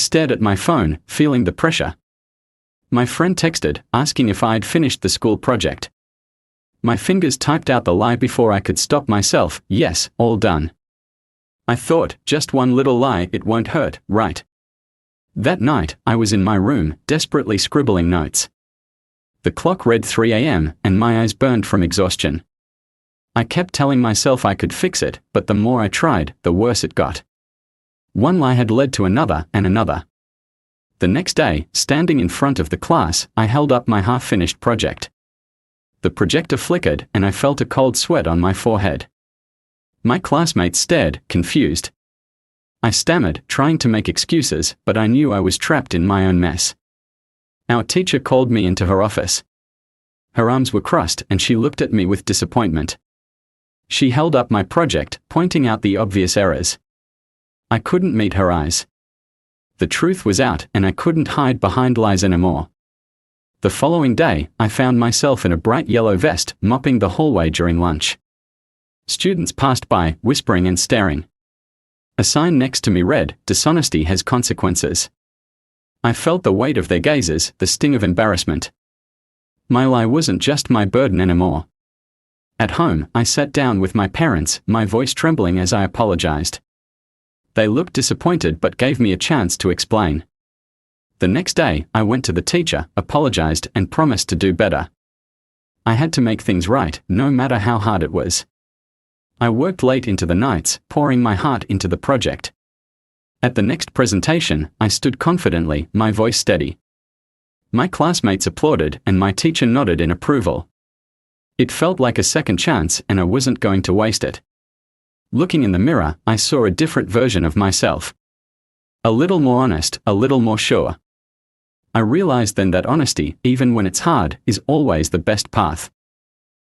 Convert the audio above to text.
stared at my phone, feeling the pressure. My friend texted, asking if I'd finished the school project. My fingers typed out the lie before I could stop myself. Yes, all done. I thought, just one little lie, it won't hurt, right? That night, I was in my room, desperately scribbling notes. The clock read 3 a.m., and my eyes burned from exhaustion. I kept telling myself I could fix it, but the more I tried, the worse it got. One lie had led to another and another. The next day, standing in front of the class, I held up my half-finished project. The projector flickered, and I felt a cold sweat on my forehead. My classmates stared, confused. I stammered, trying to make excuses, but I knew I was trapped in my own mess. Our teacher called me into her office. Her arms were crossed, and she looked at me with disappointment. She held up my project, pointing out the obvious errors. I couldn't meet her eyes. The truth was out, and I couldn't hide behind lies anymore. The following day, I found myself in a bright yellow vest, mopping the hallway during lunch. Students passed by, whispering and staring. A sign next to me read, "Dishonesty has consequences." I felt the weight of their gazes, the sting of embarrassment. My lie wasn't just my burden anymore. At home, I sat down with my parents, my voice trembling as I apologized. They looked disappointed but gave me a chance to explain. The next day, I went to the teacher, apologized, and promised to do better. I had to make things right, no matter how hard it was. I worked late into the nights, pouring my heart into the project. At the next presentation, I stood confidently, my voice steady. My classmates applauded, and my teacher nodded in approval. It felt like a second chance, and I wasn't going to waste it. Looking in the mirror, I saw a different version of myself. A little more honest, a little more sure. I realized then that honesty, even when it's hard, is always the best path.